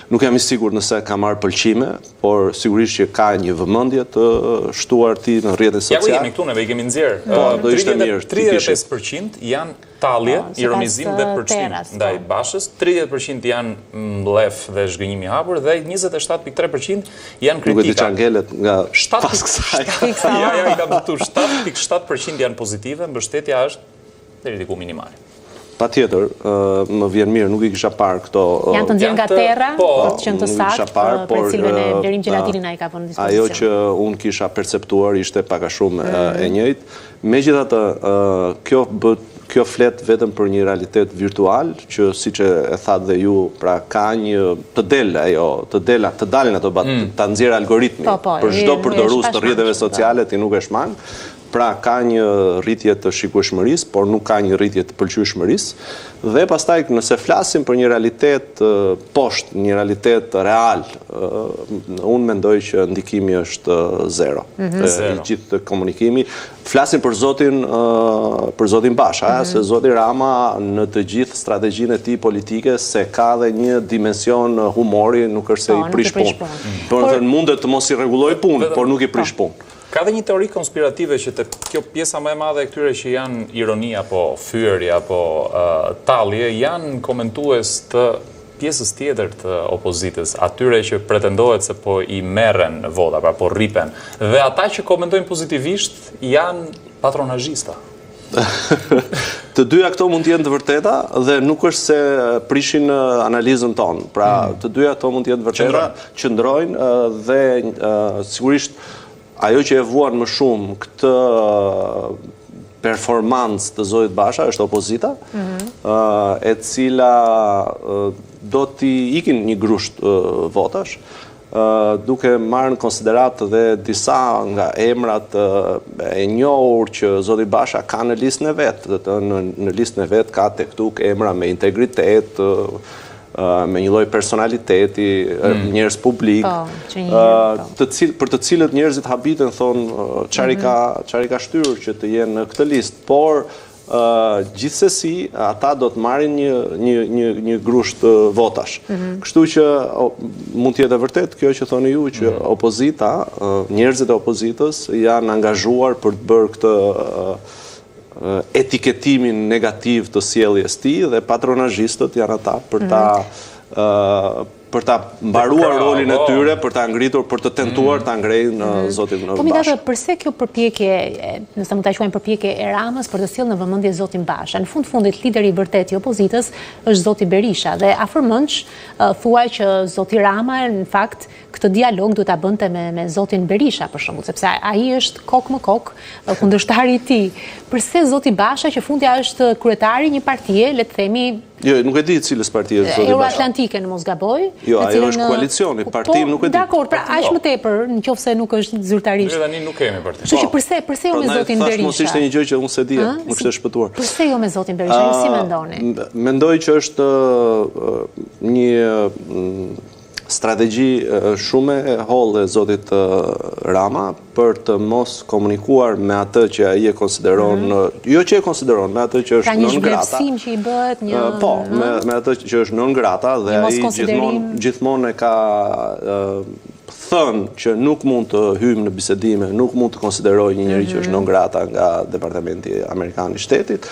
Nuk jam I sigurt nëse ka marrë pëlqime, por sigurisht që ka një vëmendje të shtuar ti në rrjetet sociale. Ja ku jemi këtu, neve I kemi nxjerrë. Po, do ishte mirë. 35% janë talje, ironizim dhe përçtim ndaj Bashës, 30% janë mblef dhe zhgënjim I hapur dhe 27.3% janë kritika. Nuk e di çfarë ngelet nga pas kësaj. Ja, I kam kuptuar. 7.7% janë pozitive, mbështetja është deri diku minimale. Patjetër, më vjen mirë, nuk I kisha parë këto. Janë të nxjerrë nga terra, për të qenë të saktë, për cilën e Blerim Gjelatini na I ka vënë në dispozicion. Ajo që unë kisha perceptuar ishte pak a shumë e njëjtë. Megjithatë, kjo flet vetëm për një realitet virtual, që siç e thatë dhe ju, pra ka një të dalin ato ta nxjerrë algoritmi. Për çdo përdorues të rrjeteve sociale ti nuk e shmang. Pra ka një rritje të shikueshmërisë, por nuk ka një rritje të pëlqyeshmërisë. Dhe pastaj nëse flasim për një realitet poshtë, një realitet real, unë mendoj që ndikimi është zero. I gjithë komunikimi. Flasim për zotin Basha, se zoti Rama në të gjithë strategjinë e tij politike se ka dhe një dimension humori, nuk është se I prish punë. Por mundet të mos I rregulloj punë, por nuk I prish punë. Ka dhe një teori konspirative që të kjo pjesa më e madhe e këtyre që janë ironi apo fyerje apo tallje janë komentues të pjesës tjetër të opozitës, atyre që pretendohet se po I merren vota, pra po rripen. Dhe ata që komentojnë pozitivisht janë patronazhista. Të dyja këto mund të jenë të vërteta dhe nuk është se prishin analizën tonë. Pra, të dyja këto mund të jenë të vërteta, qëndrojnë dhe sigurisht ajo që e vuan më shumë këtë performancë të zotit Basha është opozita, e cila do t'i ikin një grusht votash, duke marrë në konsiderat dhe disa nga emrat e njohur që zoti Basha ka në listën e vetë. Në listën e vetë ka tek tuk emra me integritet, me një lloj personaliteti, njerëz publik, për të cilët njerëzit habiten thonë çfarë ka shtyrë që të jenë në këtë listë, por gjithsesi ata do të marrin një grusht votash. Kështu që mund të jetë vërtet kjo që thoni ju që opozita, njerëzit e opozitës janë angazhuar për të bërë këtë etiketimin negativ të sjelljes tij dhe patronazhistët janë ata për ta mbaruar rolin e tyre, për ta ngritur, për të tentuar ta ngrejnë zotin Basha. Po megjithatë, përse kjo përpjekje, nëse mund ta quajmë përpjekje e Ramës për të sjellë në vëmendje zotin Basha? Në fundit lideri I vërtet I opozitës është zoti Berisha dhe afërmendsh thuaj që zoti Rama në fakt këtë dialog duhet ta bënte me zotin Berisha për shembull, sepse ai është kok më kok kundërshtari I tij. Përse zoti Basha që fundja është kryetari një partie, le të themi Jo, nuk e di cilës partie është zoti Basha. Euroatlantike në mos gaboj. Jo, ajo është koalicioni, partim nuk e di. Dakor, pra aq më tepër, nëse nuk është zyrtarisht. Ne tani nuk kemi parti. Kështu që përse jo me zotin Berisha? Mos ishte një gjë që unë se di, më kishte shpëtuar. Përse jo me zotin Berisha? Ju si mendoni? Mendoj që është një strategji shumë e hollë e zotit Rama për të mos komunikuar me atë që ai e konsideron, jo që e konsideron, me atë që është non grata. Pra një zhvlerësim që I bëhet një... Po, me atë që është non grata dhe ai gjithmonë e ka thënë që nuk mund të hyjmë në bisedime, nuk mund të konsideroj një njerëz që është non grata nga Departamenti Amerikan I Shtetit.